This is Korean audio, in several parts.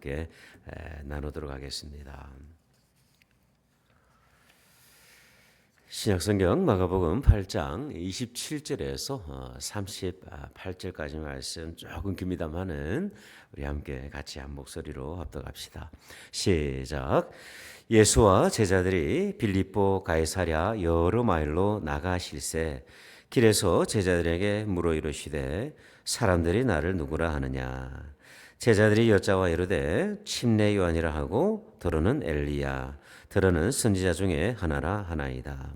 함께 나누도록 하겠습니다. 신약성경 마가복음 8장 27절에서 38절까지 말씀 조금 깁니다만은 우리 함께 같이 한 목소리로 합독합시다. 시작. 예수와 제자들이 빌립보 가이사랴 여러 마일로 나가실새 길에서 제자들에게 물어 이르시되 사람들이 나를 누구라 하느냐. 제자들이 여짜와 이르되 침례 요한이라 하고 더러는 엘리야 더러는 선지자 중에 하나라 하나이다.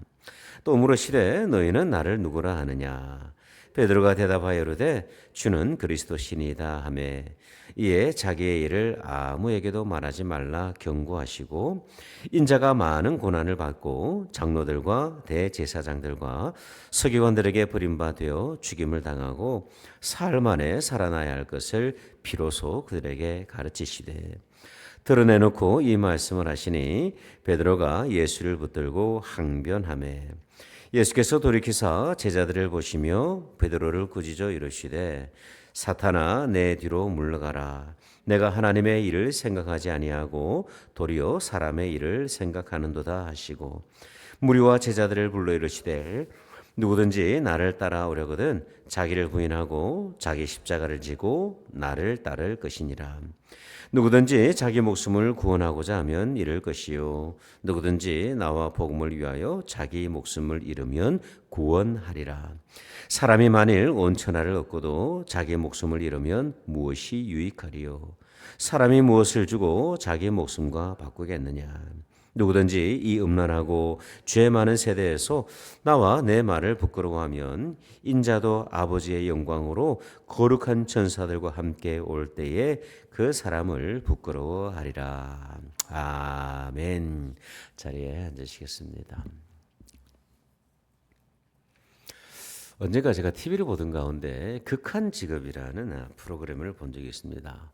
또 물으시되 너희는 나를 누구라 하느냐. 베드로가 대답하여 이르되 주는 그리스도시니이다 하매 이에 자기의 일을 아무에게도 말하지 말라 경고하시고 인자가 많은 고난을 받고 장로들과 대제사장들과 서기관들에게 버림받아 죽임을 당하고 사흘 만에 살아나야 할 것을 비로소 그들에게 가르치시되 드러내놓고 이 말씀을 하시니 베드로가 예수를 붙들고 항변하매 예수께서 돌이키사 제자들을 보시며 베드로를 꾸짖어 이르시되 사탄아 내 뒤로 물러가라. 내가 하나님의 일을 생각하지 아니하고 도리어 사람의 일을 생각하는도다 하시고 무리와 제자들을 불러 이르시되 누구든지 나를 따라오려거든 자기를 부인하고 자기 십자가를 지고 나를 따를 것이니라. 누구든지 자기 목숨을 구원하고자 하면 잃을 것이요 누구든지 나와 복음을 위하여 자기 목숨을 잃으면 구원하리라. 사람이 만일 온 천하를 얻고도 자기 목숨을 잃으면 무엇이 유익하리요. 사람이 무엇을 주고 자기 목숨과 바꾸겠느냐. 누구든지 이 음란하고 죄 많은 세대에서 나와 내 말을 부끄러워하면 인자도 아버지의 영광으로 거룩한 천사들과 함께 올 때에 그 사람을 부끄러워하리라. 아멘. 자리에 앉으시겠습니다. 언젠가 제가 TV를 보던 가운데 극한 직업이라는 프로그램을 본 적이 있습니다.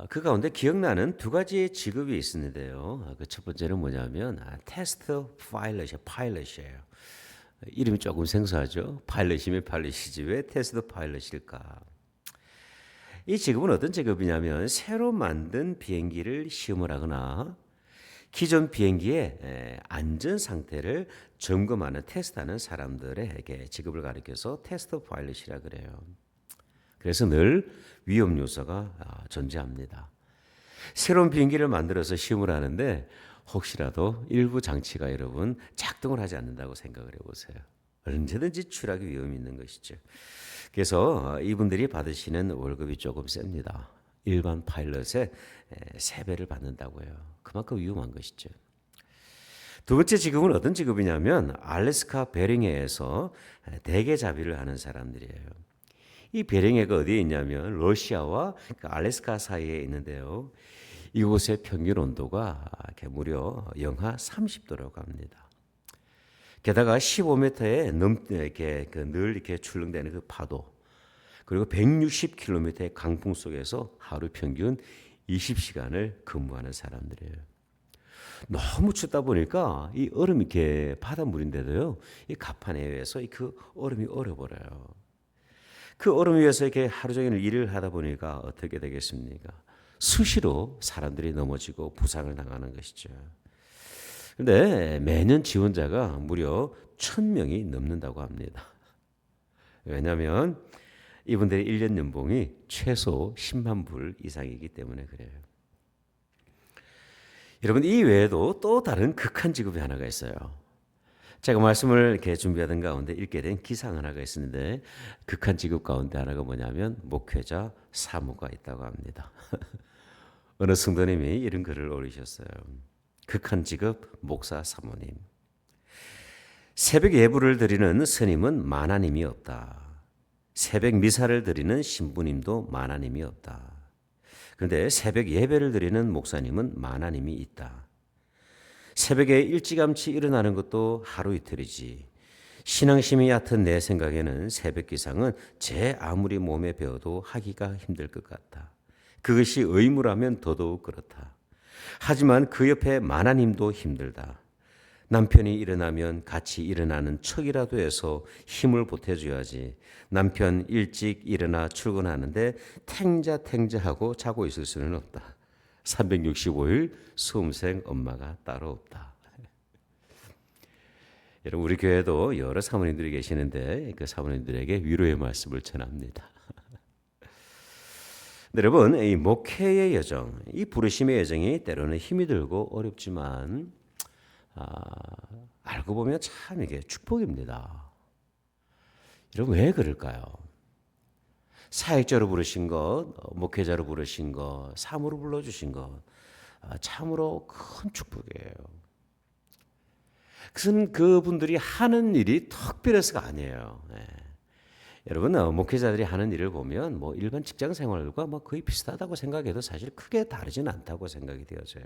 그 가운데 기억나는 두 가지의 직업이 있었는데요. 그 첫 번째는 뭐냐면 테스트 파일럿이에요. 이름이 조금 생소하죠. 파일럿이면 파일럿이지 왜 테스트 파일럿일까? 이 직업은 어떤 직업이냐면 새로 만든 비행기를 시험을 하거나 기존 비행기의 안전 상태를 점검하는 테스트하는 사람들에게 직업을 가리켜서 테스트 파일럿이라 그래요. 그래서 늘 위험 요소가 존재합니다. 새로운 비행기를 만들어서 시험을 하는데 혹시라도 일부 장치가 여러분 작동을 하지 않는다고 생각을 해보세요. 언제든지 추락 위험이 있는 것이죠. 그래서 이분들이 받으시는 월급이 조금 셉니다. 일반 파일럿의 3배를 받는다고요. 그만큼 위험한 것이죠. 두 번째 직업은 어떤 직업이냐면 알래스카 베링해에서 대게잡이를 하는 사람들이에요. 이 베링해가 어디에 있냐면 러시아와 알래스카 사이에 있는데요. 이곳의 평균 온도가 무려 영하 30도라고 합니다. 게다가 15m에 늘 이렇게 출렁대는 그 파도, 그리고 160km의 강풍 속에서 하루 평균 20시간을 근무하는 사람들이에요. 너무 춥다 보니까 이 얼음이 이렇게 바닷물인데도요, 이 가판에 의해서 그 얼음이 얼어버려요. 그 얼음 위에서 이렇게 하루 종일 일을 하다 보니까 어떻게 되겠습니까? 수시로 사람들이 넘어지고 부상을 당하는 것이죠. 그런데 매년 지원자가 무려 1,000명이 넘는다고 합니다. 왜냐하면 이분들의 1년 연봉이 최소 10만 불 이상이기 때문에 그래요. 여러분, 이 외에도 또 다른 극한 직업이 하나가 있어요. 제가 말씀을 이렇게 준비하던 가운데 읽게 된 기상 하나가 있었는데 극한 직업 가운데 하나가 뭐냐면 목회자 사모가 있다고 합니다. 어느 성도님이 이런 글을 올리셨어요. 극한 직업 목사 사모님. 새벽 예불을 드리는 스님은 만하님이 없다. 새벽 미사를 드리는 신부님도 만하님이 없다. 그런데 새벽 예배를 드리는 목사님은 만하님이 있다. 새벽에 일찌감치 일어나는 것도 하루 이틀이지. 신앙심이 얕은 내 생각에는 새벽 기상은 제 아무리 몸에 배워도 하기가 힘들 것 같다. 그것이 의무라면 더더욱 그렇다. 하지만 그 옆에 만하님도 힘들다. 남편이 일어나면 같이 일어나는 척이라도 해서 힘을 보태줘야지. 남편 일찍 일어나 출근하는데 탱자탱자하고 자고 있을 수는 없다. 365일 수험생 엄마가 따로 없다. 여러분 우리 교회도 여러 사모님들이 계시는데 그 사모님들에게 위로의 말씀을 전합니다. 여러분 이 목회의 여정, 이 부르심의 여정이 때로는 힘이 들고 어렵지만 알고 보면 참 이게 축복입니다. 여러분 왜 그럴까요? 사역자로 부르신 것, 목회자로 부르신 것, 사모로 불러주신 것 참으로 큰 축복이에요. 그것은 그분들이 하는 일이 특별해서가 아니에요. 네. 여러분 목회자들이 하는 일을 보면 뭐 일반 직장 생활과 뭐 거의 비슷하다고 생각해도 사실 크게 다르진 않다고 생각이 되어져요.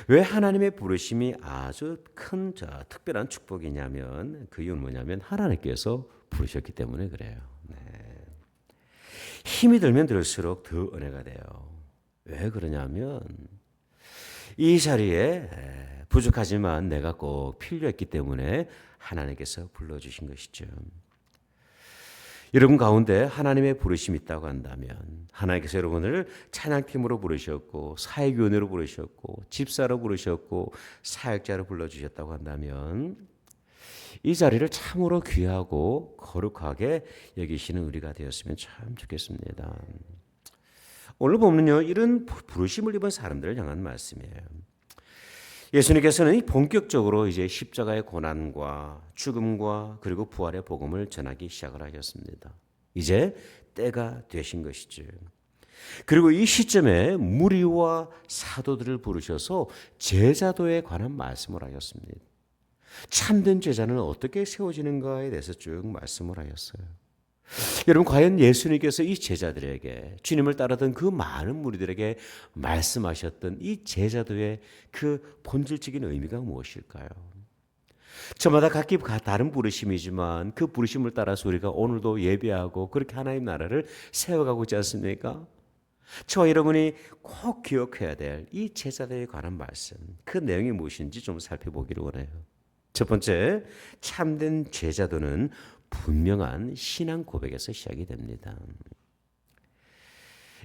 왜 하나님의 부르심이 아주 큰 특별한 축복이냐면 그 이유는 뭐냐면 하나님께서 부르셨기 때문에 그래요. 네. 힘이 들면 들수록 더 은혜가 돼요. 왜 그러냐면 이 자리에 부족하지만 내가 꼭 필요했기 때문에 하나님께서 불러주신 것이죠. 여러분 가운데 하나님의 부르심이 있다고 한다면 하나님께서 여러분을 찬양팀으로 부르셨고 사역위원으로 부르셨고 집사로 부르셨고 사역자로 불러주셨다고 한다면 이 자리를 참으로 귀하고 거룩하게 여기시는 우리가 되었으면 참 좋겠습니다. 오늘 보면요 이런 부르심을 입은 사람들을 향한 말씀이에요. 예수님께서는 본격적으로 이제 십자가의 고난과 죽음과 그리고 부활의 복음을 전하기 시작을 하셨습니다. 이제 때가 되신 것이죠. 그리고 이 시점에 무리와 사도들을 부르셔서 제자도에 관한 말씀을 하셨습니다. 참된 제자는 어떻게 세워지는가에 대해서 쭉 말씀을 하셨어요. 여러분 과연 예수님께서 이 제자들에게 주님을 따르던 그 많은 무리들에게 말씀하셨던 이 제자도의 그 본질적인 의미가 무엇일까요? 저마다 각기 다른 부르심이지만 그 부르심을 따라서 우리가 오늘도 예배하고 그렇게 하나님 나라를 세워가고 있지 않습니까? 저와 여러분이 꼭 기억해야 될 이 제자도에 관한 말씀, 그 내용이 무엇인지 좀 살펴보기를 원해요. 첫 번째, 참된 제자도는 분명한 신앙 고백에서 시작이 됩니다.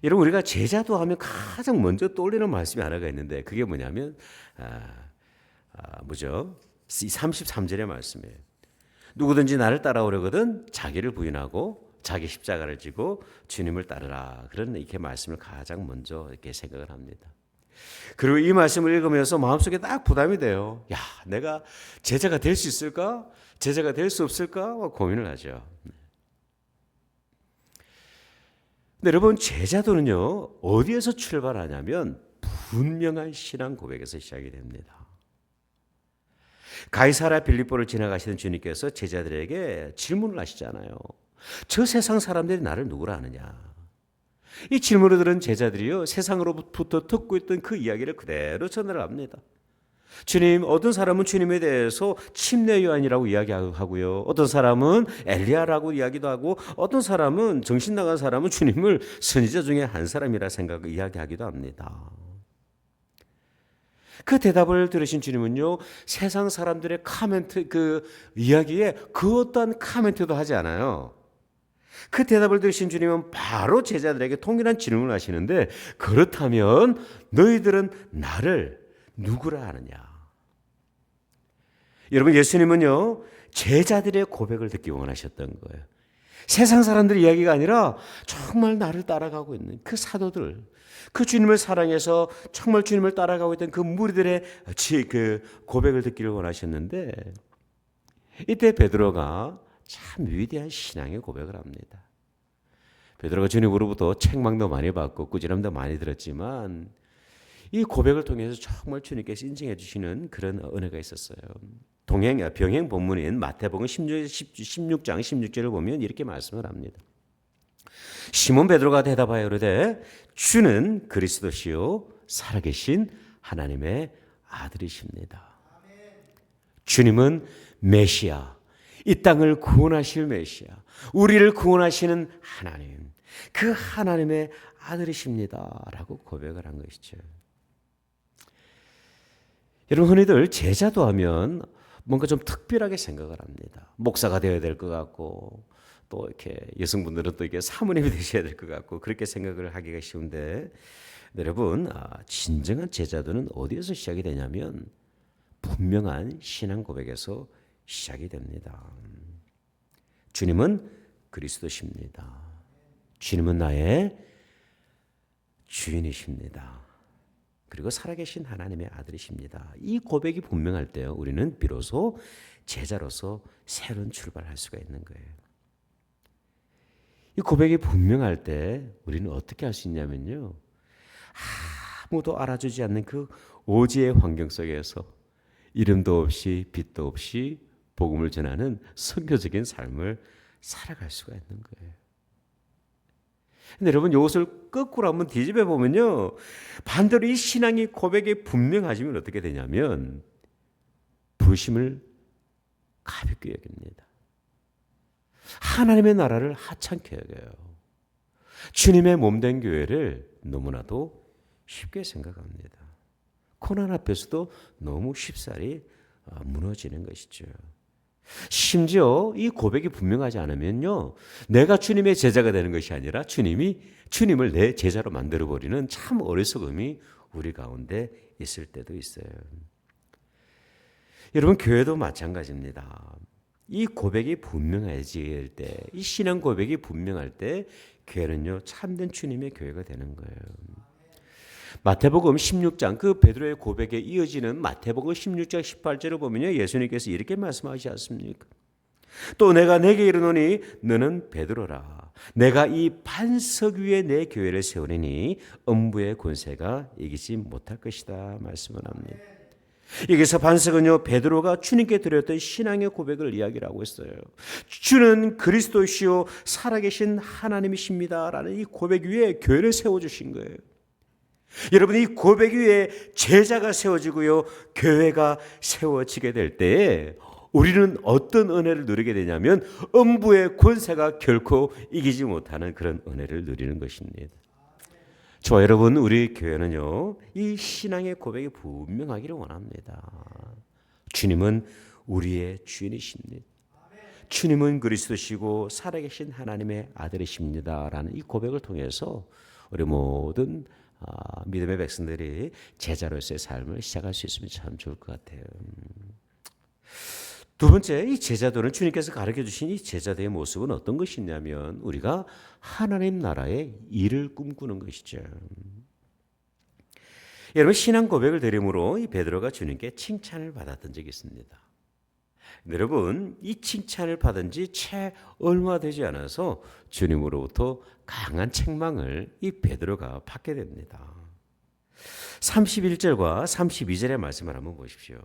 여러분 우리가 제자도 하면 가장 먼저 떠올리는 말씀이 하나가 있는데 그게 뭐냐면 뭐죠? 33절의 말씀이에요. 누구든지 나를 따라오려거든 자기를 부인하고 자기 십자가를 지고 주님을 따르라. 그런 이렇게 말씀을 가장 먼저 이렇게 생각을 합니다. 그리고 이 말씀을 읽으면서 마음속에 딱 부담이 돼요. 야, 내가 제자가 될 수 있을까? 제자가 될 수 없을까? 고민을 하죠. 근데 여러분 제자도는요 어디에서 출발하냐면 분명한 신앙 고백에서 시작이 됩니다. 가이사랴 빌립보를 지나가시는 주님께서 제자들에게 질문을 하시잖아요. 저 세상 사람들이 나를 누구라 하느냐? 이 질문을 들은 제자들이요 세상으로부터 듣고 있던 그 이야기를 그대로 전달을 합니다. 주님, 어떤 사람은 주님에 대해서 침례 요한이라고 이야기하고요. 어떤 사람은 엘리야라고 이야기도 하고 어떤 사람은 정신 나간 사람은 주님을 선지자 중에 한 사람이라 이야기하기도 합니다. 그 대답을 들으신 주님은요. 세상 사람들의 카멘트 그 이야기에 그 어떤 카멘트도 하지 않아요. 그 대답을 들으신 주님은 바로 제자들에게 통일한 질문을 하시는데 그렇다면 너희들은 나를 누구라 하느냐? 여러분 예수님은요 제자들의 고백을 듣기 원하셨던 거예요. 세상 사람들의 이야기가 아니라 정말 나를 따라가고 있는 그 사도들, 그 주님을 사랑해서 정말 주님을 따라가고 있던 그 무리들의 그 고백을 듣기를 원하셨는데 이때 베드로가 참 위대한 신앙의 고백을 합니다. 베드로가 주님으로부터 책망도 많이 받고 꾸지람도 많이 들었지만 이 고백을 통해서 정말 주님께서 인정해 주시는 그런 은혜가 있었어요. 병행 본문인 마태복음 16장 16절을 보면 이렇게 말씀을 합니다. 시몬 베드로가 대답하여 이르되 주는 그리스도시요 살아계신 하나님의 아들이십니다. 주님은 메시아, 이 땅을 구원하실 메시아, 우리를 구원하시는 하나님, 그 하나님의 아들이십니다 라고 고백을 한 것이죠. 여러분 흔히들 제자도 하면 뭔가 좀 특별하게 생각을 합니다. 목사가 되어야 될 것 같고 또 이렇게 여성분들은 또 이게 사모님이 되셔야 될 것 같고 그렇게 생각을 하기가 쉬운데 여러분 진정한 제자도는 어디에서 시작이 되냐면 분명한 신앙 고백에서 시작이 됩니다. 주님은 그리스도십니다. 주님은 나의 주인이십니다. 그리고 살아계신 하나님의 아들이십니다. 이 고백이 분명할 때 우리는 비로소 제자로서 새로운 출발할 수가 있는 거예요. 이 고백이 분명할 때 우리는 어떻게 할 수 있냐면요. 아무도 알아주지 않는 그 오지의 환경 속에서 이름도 없이 빛도 없이 복음을 전하는 선교적인 삶을 살아갈 수가 있는 거예요. 근데 여러분 이것을 거꾸로 한번 뒤집어 보면요. 반대로 이 신앙이 고백이 분명하시면 어떻게 되냐면 부심을 가볍게 여깁니다. 하나님의 나라를 하찮게 여겨요. 주님의 몸된 교회를 너무나도 쉽게 생각합니다. 고난 앞에서도 너무 쉽사리 무너지는 것이죠. 심지어 이 고백이 분명하지 않으면요, 내가 주님의 제자가 되는 것이 아니라 주님을 내 제자로 만들어버리는 참 어리석음이 우리 가운데 있을 때도 있어요. 여러분 교회도 마찬가지입니다. 이 고백이 분명해질 때, 이 신앙 고백이 분명할 때 교회는요 참된 주님의 교회가 되는 거예요. 마태복음 16장 그 베드로의 고백에 이어지는 마태복음 16장 18절을 보면요 예수님께서 이렇게 말씀하시지 않습니까? 또 내가 내게 이르노니 너는 베드로라. 내가 이 반석 위에 내 교회를 세우리니 음부의 권세가 이기지 못할 것이다 말씀을 합니다. 여기서 반석은요 베드로가 주님께 드렸던 신앙의 고백을 이야기를 하고 있어요. 주는 그리스도시요 살아계신 하나님이십니다라는 이 고백 위에 교회를 세워주신 거예요. 여러분 이 고백 위에 제자가 세워지고요 교회가 세워지게 될 때에 우리는 어떤 은혜를 누리게 되냐면 음부의 권세가 결코 이기지 못하는 그런 은혜를 누리는 것입니다. 저와 여러분 우리 교회는요 이 신앙의 고백이 분명하기를 원합니다. 주님은 우리의 주인이십니다. 주님은 그리스도시고 살아계신 하나님의 아들이십니다 라는 이 고백을 통해서 우리 모든 믿음의 백성들이 제자로서의 삶을 시작할 수 있으면 참 좋을 것 같아요. 두 번째, 이 제자도는 주님께서 가르쳐 주신 이 제자도의 모습은 어떤 것이냐면 우리가 하나님 나라의 일을 꿈꾸는 것이죠. 여러분 신앙 고백을 드림으로 이 베드로가 주님께 칭찬을 받았던 적이 있습니다. 여러분 이 칭찬을 받은 지 채 얼마 되지 않아서 주님으로부터 강한 책망을 이 베드로가 받게 됩니다. 31절과 32절의 말씀을 한번 보십시오.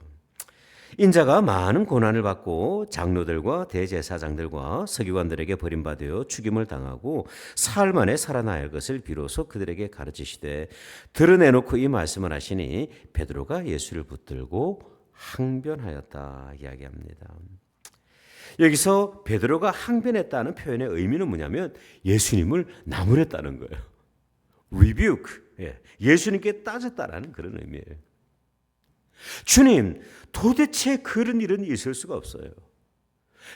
인자가 많은 고난을 받고 장로들과 대제사장들과 서기관들에게 버림받아 죽임을 당하고 사흘 만에 살아나야 것을 비로소 그들에게 가르치시되 드러내놓고 이 말씀을 하시니 베드로가 예수를 붙들고 항변하였다 이야기합니다. 여기서 베드로가 항변했다는 표현의 의미는 뭐냐면 예수님을 나무랬다는 거예요. rebuke, 예수님께 따졌다라는 그런 의미예요. 주님, 도대체 그런 일은 있을 수가 없어요.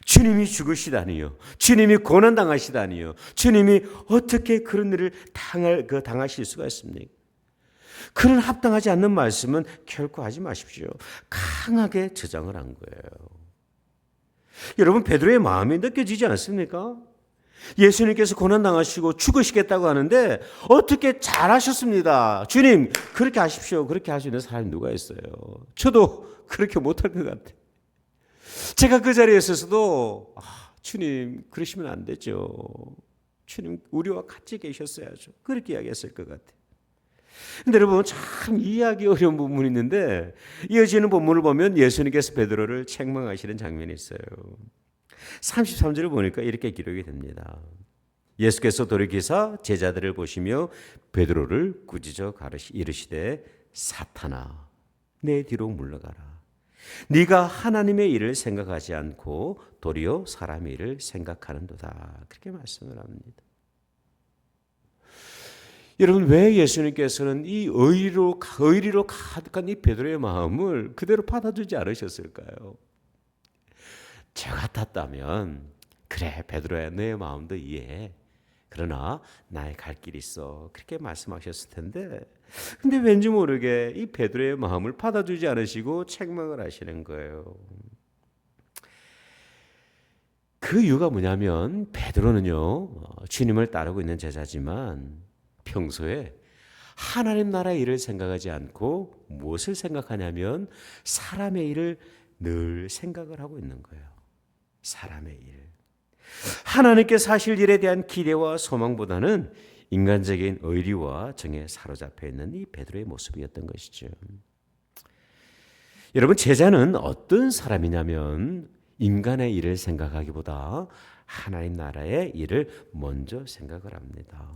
주님이 죽으시다니요. 주님이 고난당하시다니요. 주님이 어떻게 그런 일을 당하실 수가 있습니까? 그런 합당하지 않는 말씀은 결코 하지 마십시오. 강하게 저장을 한 거예요. 여러분 베드로의 마음이 느껴지지 않습니까? 예수님께서 고난당하시고 죽으시겠다고 하는데 어떻게 잘하셨습니다. 주님 그렇게 하십시오. 그렇게 할 수 있는 사람이 누가 있어요. 저도 그렇게 못할 것 같아요. 제가 그 자리에 있어서도 주님 그러시면 안 되죠. 주님 우리와 같이 계셨어야죠. 그렇게 이야기했을 것 같아요. 근데 여러분 참 이해하기 어려운 부분이 있는데 이어지는 본문을 보면 예수님께서 베드로를 책망하시는 장면이 있어요. 33절을 보니까 이렇게 기록이 됩니다. 예수께서 돌이키사 제자들을 보시며 베드로를 꾸짖어 이르시되 사탄아 내 뒤로 물러가라. 네가 하나님의 일을 생각하지 않고 도리어 사람의 일을 생각하는도다. 그렇게 말씀을 합니다. 여러분, 왜 예수님께서는 이 의리로 가득한 이 베드로의 마음을 그대로 받아주지 않으셨을까요? 저 같았다면 그래 베드로야 내 마음도 이해해. 그러나 나의 갈 길이 있어. 그렇게 말씀하셨을 텐데 근데 왠지 모르게 이 베드로의 마음을 받아주지 않으시고 책망을 하시는 거예요. 그 이유가 뭐냐면 베드로는요 주님을 따르고 있는 제자지만 평소에 하나님 나라의 일을 생각하지 않고 무엇을 생각하냐면 사람의 일을 늘 생각을 하고 있는 거예요. 사람의 일. 하나님께서 하실 일에 대한 기대와 소망보다는 인간적인 의리와 정에 사로잡혀 있는 이 베드로의 모습이었던 것이죠. 여러분, 제자는 어떤 사람이냐면 인간의 일을 생각하기보다 하나님 나라의 일을 먼저 생각을 합니다.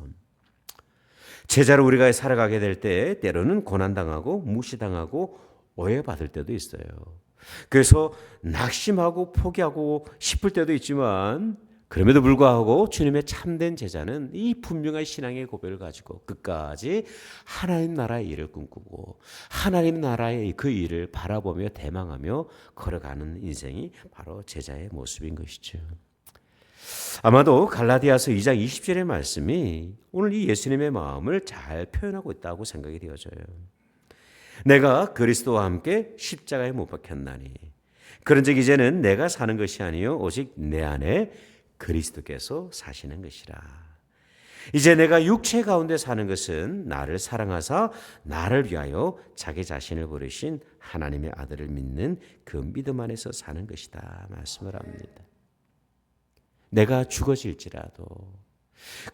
제자로 우리가 살아가게 될 때 때로는 고난당하고 무시당하고 오해받을 때도 있어요. 그래서 낙심하고 포기하고 싶을 때도 있지만 그럼에도 불구하고 주님의 참된 제자는 이 분명한 신앙의 고백을 가지고 끝까지 하나님 나라의 일을 꿈꾸고 하나님 나라의 그 일을 바라보며 대망하며 걸어가는 인생이 바로 제자의 모습인 것이죠. 아마도 갈라디아서 2장 20절의 말씀이 오늘 이 예수님의 마음을 잘 표현하고 있다고 생각이 되어져요. 내가 그리스도와 함께 십자가에 못 박혔나니 그런즉 이제는 내가 사는 것이 아니요 오직 내 안에 그리스도께서 사시는 것이라. 이제 내가 육체 가운데 사는 것은 나를 사랑하사 나를 위하여 자기 자신을 버리신 하나님의 아들을 믿는 그 믿음 안에서 사는 것이다 말씀을 합니다. 내가 죽어질지라도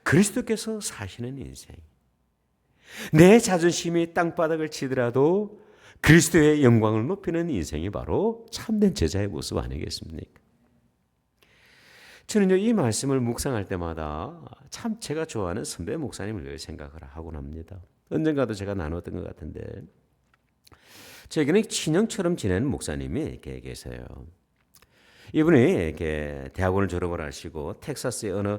그리스도께서 사시는 인생, 내 자존심이 땅바닥을 치더라도 그리스도의 영광을 높이는 인생이 바로 참된 제자의 모습 아니겠습니까? 저는요 이 말씀을 묵상할 때마다 참 제가 좋아하는 선배 목사님을 늘 생각을 하곤 합니다. 언젠가도 제가 나눴던 것 같은데 저에게는 친형처럼 지내는 목사님이 이렇게 계세요. 이분이 이렇게 대학원을 졸업을 하시고 텍사스의 어느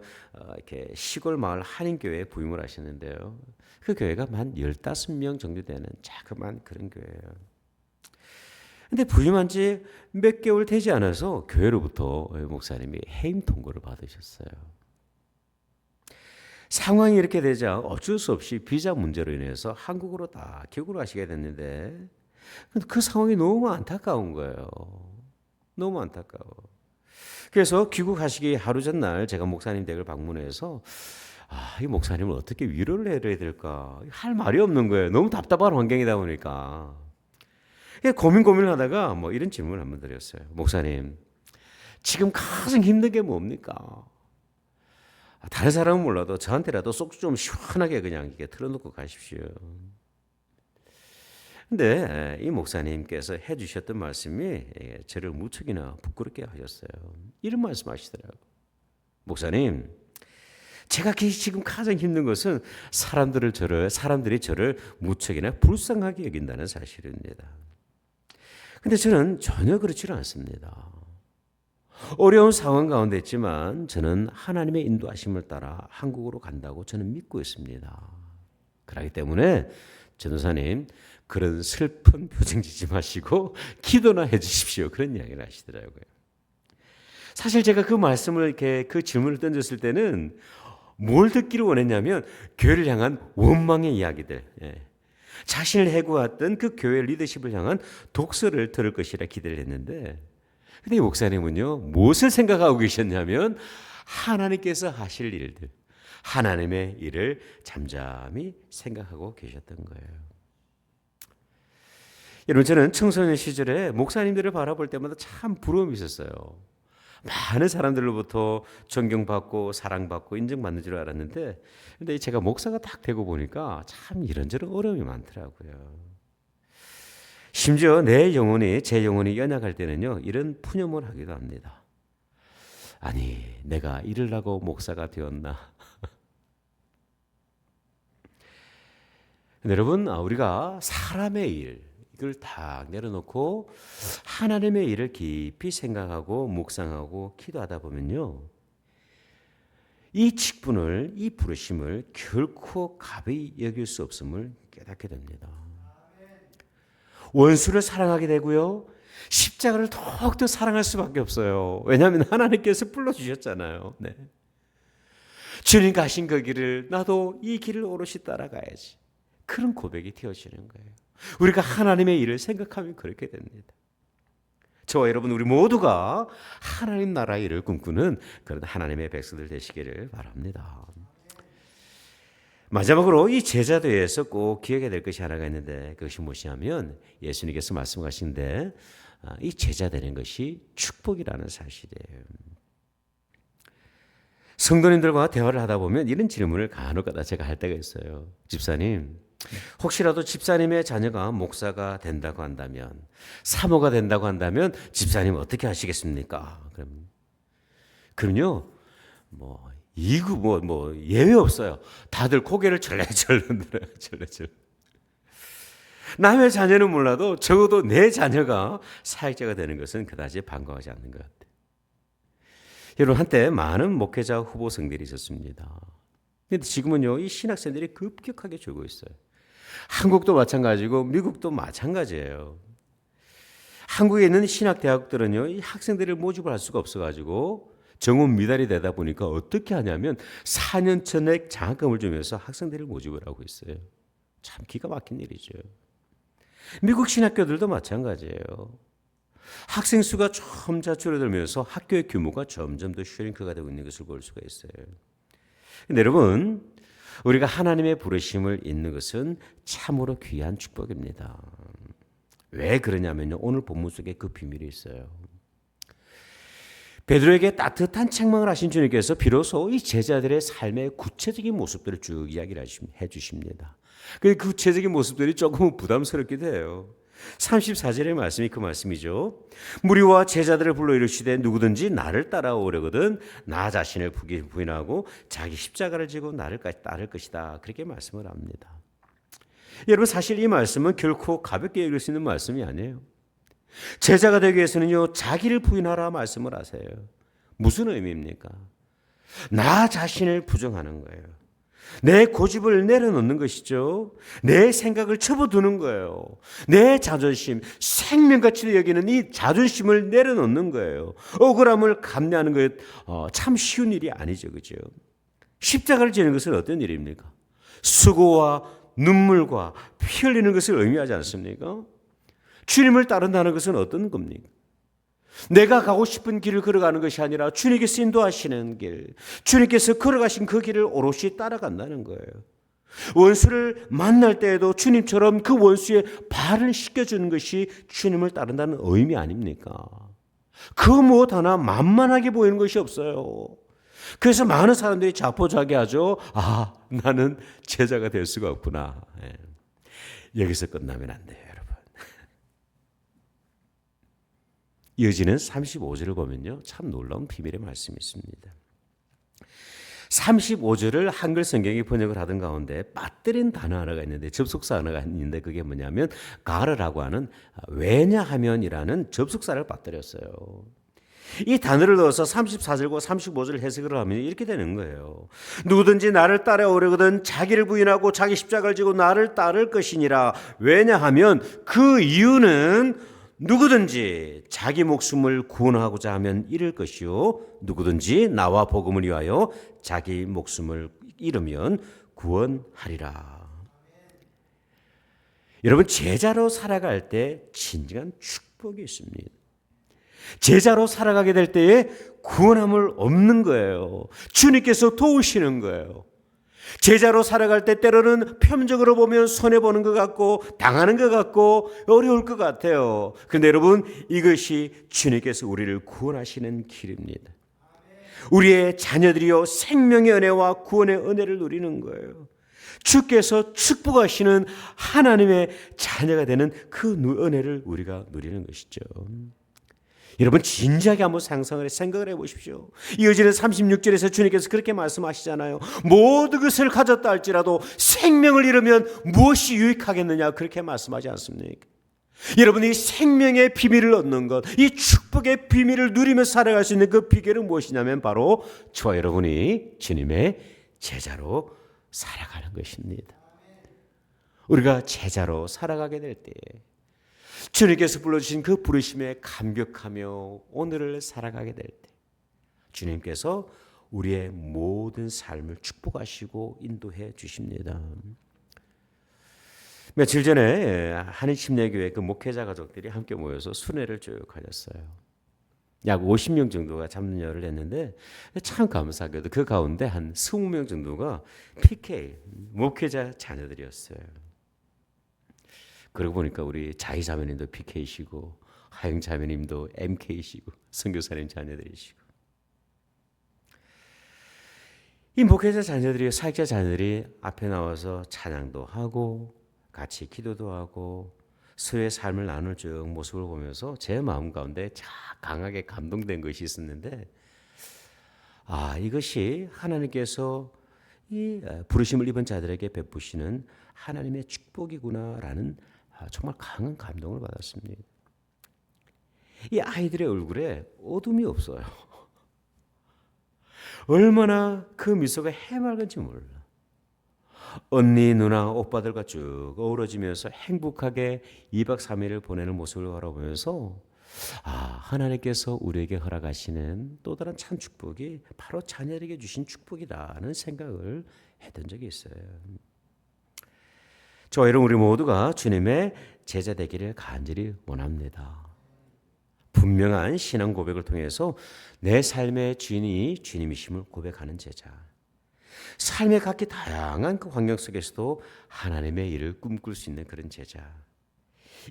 이렇게 시골 마을 한인교회에 부임을 하셨는데요. 그 교회가 한 15명 정도 되는 자그마한 그런 교회예요. 근데 부임한 지 몇 개월 되지 않아서 교회로부터 목사님이 해임 통보를 받으셨어요. 상황이 이렇게 되자 어쩔 수 없이 비자 문제로 인해서 한국으로 다 귀국을 하시게 됐는데 그 상황이 너무 안타까운 거예요. 너무 안타까워. 그래서 귀국하시기 하루 전날 제가 목사님 댁을 방문해서 이 목사님을 어떻게 위로를 해드려야 될까 할 말이 없는 거예요. 너무 답답한 환경이다 보니까. 고민을 하다가 뭐 이런 질문을 한번 드렸어요. 목사님, 지금 가장 힘든 게 뭡니까? 다른 사람은 몰라도 저한테라도 속 좀 시원하게 그냥 이렇게 틀어놓고 가십시오. 근데 이 목사님께서 해주셨던 말씀이 저를 무척이나 부끄럽게 하셨어요. 이런 말씀하시더라고요. 목사님, 제가 지금 가장 힘든 것은 사람들이 저를 무척이나 불쌍하게 여긴다는 사실입니다. 근데 저는 전혀 그렇지는 않습니다. 어려운 상황 가운데 있지만 저는 하나님의 인도하심을 따라 한국으로 간다고 저는 믿고 있습니다. 그렇기 때문에 전도사님 그런 슬픈 표정 짓지 마시고 기도나 해 주십시오. 그런 이야기를 하시더라고요. 사실 제가 그 말씀을 이렇게 그 질문을 던졌을 때는 뭘 듣기를 원했냐면 교회를 향한 원망의 이야기들, 자신을 해고했던 그 교회 리더십을 향한 독서를 들을 것이라 기대를 했는데 근데 이 목사님은요 무엇을 생각하고 계셨냐면 하나님께서 하실 일들, 하나님의 일을 잠잠히 생각하고 계셨던 거예요. 여러분 저는 청소년 시절에 목사님들을 바라볼 때마다 참 부러움이 있었어요. 많은 사람들로부터 존경받고 사랑받고 인정받는 줄 알았는데 근데 제가 목사가 딱 되고 보니까 참 이런저런 어려움이 많더라고요. 심지어 제 영혼이 연약할 때는요 이런 푸념을 하기도 합니다. 아니 내가 이러려고 목사가 되었나. 여러분 우리가 사람의 일 이걸 다 내려놓고 하나님의 일을 깊이 생각하고 묵상하고 기도하다 보면요 이 직분을, 이 부르심을 결코 가벼이 여길 수 없음을 깨닫게 됩니다. 원수를 사랑하게 되고요. 십자가를 더욱더 사랑할 수밖에 없어요. 왜냐하면 하나님께서 불러주셨잖아요. 네. 주님 가신 그 길을 나도 이 길을 오롯이 따라가야지. 그런 고백이 튀어지는 거예요. 우리가 하나님의 일을 생각하면 그렇게 됩니다. 저와 여러분 우리 모두가 하나님 나라의 일을 꿈꾸는 그런 하나님의 백성들 되시기를 바랍니다. 마지막으로 이 제자도에서 꼭 기억해야 될 것이 하나가 있는데 그것이 무엇이냐면 예수님께서 말씀하시는데 이 제자 되는 것이 축복이라는 사실이에요. 성도님들과 대화를 하다 보면 이런 질문을 간혹가다 제가 할 때가 있어요. 집사님, 혹시라도 집사님의 자녀가 목사가 된다고 한다면, 사모가 된다고 한다면 집사님 어떻게 하시겠습니까? 그럼요, 예외 없어요. 다들 고개를 절레절레 들어요. 절레절레. 남의 자녀는 몰라도 적어도 내 자녀가 사역자가 되는 것은 그다지 반가워하지 않는 것 같아요. 여러분 한때 많은 목회자 후보생들이 있었습니다. 그런데 지금은요 이 신학생들이 급격하게 줄고 있어요. 한국도 마찬가지고 미국도 마찬가지예요. 한국에 있는 신학대학들은요 이 학생들을 모집을 할 수가 없어가지고 정원 미달이 되다 보니까 어떻게 하냐면 4년 전액 장학금을 주면서 학생들을 모집을 하고 있어요. 참 기가 막힌 일이죠. 미국 신학교들도 마찬가지예요. 학생 수가 점차 줄어들면서 학교의 규모가 점점 더 슈링크가 되고 있는 것을 볼 수가 있어요. 근데 여러분, 우리가 하나님의 부르심을 잇는 것은 참으로 귀한 축복입니다. 왜 그러냐면요. 오늘 본문 속에 그 비밀이 있어요. 베드로에게 따뜻한 책망을 하신 주님께서 비로소 이 제자들의 삶의 구체적인 모습들을 쭉 이야기를 해주십니다. 그 구체적인 모습들이 조금은 부담스럽기도 해요. 34절의 말씀이 그 말씀이죠. 무리와 제자들을 불러 이르시되 누구든지 나를 따라오려거든 나 자신을 부인하고 자기 십자가를 지고 나를 따를 것이다. 그렇게 말씀을 합니다. 여러분 사실 이 말씀은 결코 가볍게 읽을 수 있는 말씀이 아니에요. 제자가 되기 위해서는요 자기를 부인하라 말씀을 하세요. 무슨 의미입니까? 나 자신을 부정하는 거예요. 내 고집을 내려놓는 것이죠. 내 생각을 접어두는 거예요. 내 자존심, 생명가치로 여기는 이 자존심을 내려놓는 거예요. 억울함을 감내하는 것 참 쉬운 일이 아니죠. 그죠? 십자가를 지는 것은 어떤 일입니까? 수고와 눈물과 피 흘리는 것을 의미하지 않습니까? 주님을 따른다는 것은 어떤 겁니까? 내가 가고 싶은 길을 걸어가는 것이 아니라 주님께서 인도하시는 길, 주님께서 걸어가신 그 길을 오롯이 따라간다는 거예요. 원수를 만날 때에도 주님처럼 그 원수의 발을 씻겨주는 것이 주님을 따른다는 의미 아닙니까? 그 무엇 하나 만만하게 보이는 것이 없어요. 그래서 많은 사람들이 자포자기하죠. 아, 나는 제자가 될 수가 없구나. 여기서 끝나면 안 돼요. 이어지는 35절을 보면요. 참 놀라운 비밀의 말씀이 있습니다. 35절을 한글 성경이 번역을 하던 가운데 빠뜨린 단어 하나가 있는데 접속사 하나가 있는데 그게 뭐냐면 가르라고 하는 왜냐하면이라는 접속사를 빠뜨렸어요. 이 단어를 넣어서 34절과 35절 해석을 하면 이렇게 되는 거예요. 누구든지 나를 따라오려거든 자기를 부인하고 자기 십자가를 지고 나를 따를 것이니라. 왜냐하면 그 이유는 누구든지 자기 목숨을 구원하고자 하면 잃을 것이요 누구든지 나와 복음을 위하여 자기 목숨을 잃으면 구원하리라. 여러분 제자로 살아갈 때 진정한 축복이 있습니다. 제자로 살아가게 될 때에 구원함을 없는 거예요. 주님께서 도우시는 거예요. 제자로 살아갈 때 때로는 표면적으로 보면 손해보는 것 같고 당하는 것 같고 어려울 것 같아요. 그런데 여러분 이것이 주님께서 우리를 구원하시는 길입니다. 우리의 자녀들이요 생명의 은혜와 구원의 은혜를 누리는 거예요. 주께서 축복하시는 하나님의 자녀가 되는 그 은혜를 우리가 누리는 것이죠. 여러분 진지하게 한번 생각을 해보십시오. 이어지는 36절에서 주님께서 그렇게 말씀하시잖아요. 모든 것을 가졌다 할지라도 생명을 잃으면 무엇이 유익하겠느냐 그렇게 말씀하지 않습니까? 여러분이 생명의 비밀을 얻는 것, 이 축복의 비밀을 누리며 살아갈 수 있는 그 비결은 무엇이냐면 바로 저와 여러분이 주님의 제자로 살아가는 것입니다. 우리가 제자로 살아가게 될 때 주님께서 불러주신 그 부르심에 감격하며 오늘을 살아가게 될 때 주님께서 우리의 모든 삶을 축복하시고 인도해 주십니다. 며칠 전에 한인침례교회 그 목회자 가족들이 함께 모여서 순회를 쭉 하셨어요. 약 50명 정도가 참여를 했는데 참 감사하게도 그 가운데 한 20명 정도가 PK, 목회자 자녀들이었어요. 그러고 보니까 우리 자희자매님도 PK시고 하영자매님도 MK시고 선교사님 자녀들이시고 이 목회자 자녀들이 사역자 자녀들이 앞에 나와서 찬양도 하고 같이 기도도 하고 서로의 삶을 나눌 쭉 모습을 보면서 제 마음 가운데 강하게 감동된 것이 있었는데 이것이 하나님께서 이 부르심을 입은 자들에게 베푸시는 하나님의 축복이구나라는 정말 강한 감동을 받았습니다. 이 아이들의 얼굴에 어둠이 없어요. 얼마나 그 미소가 해맑은지 몰라. 언니, 누나, 오빠들과 쭉 어우러지면서 행복하게 2박 3일을 보내는 모습을 바라보면서 하나님께서 우리에게 허락하시는 또 다른 참 축복이 바로 자녀에게 주신 축복이다는 생각을 했던 적이 있어요. 저와 여러분 우리 모두가 주님의 제자 되기를 간절히 원합니다. 분명한 신앙 고백을 통해서 내 삶의 주인이 주님이심을 고백하는 제자. 삶의 각기 다양한 그 환경 속에서도 하나님의 일을 꿈꿀 수 있는 그런 제자.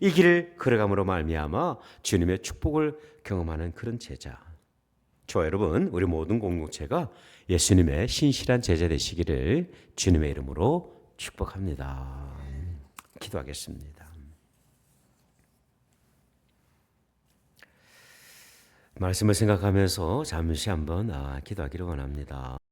이 길을 걸어감으로 말미암아 주님의 축복을 경험하는 그런 제자. 저와 여러분 우리 모든 공동체가 예수님의 신실한 제자 되시기를 주님의 이름으로 축복합니다. 기도하겠습니다. 말씀을 생각하면서 잠시 한번 기도하기를 원합니다.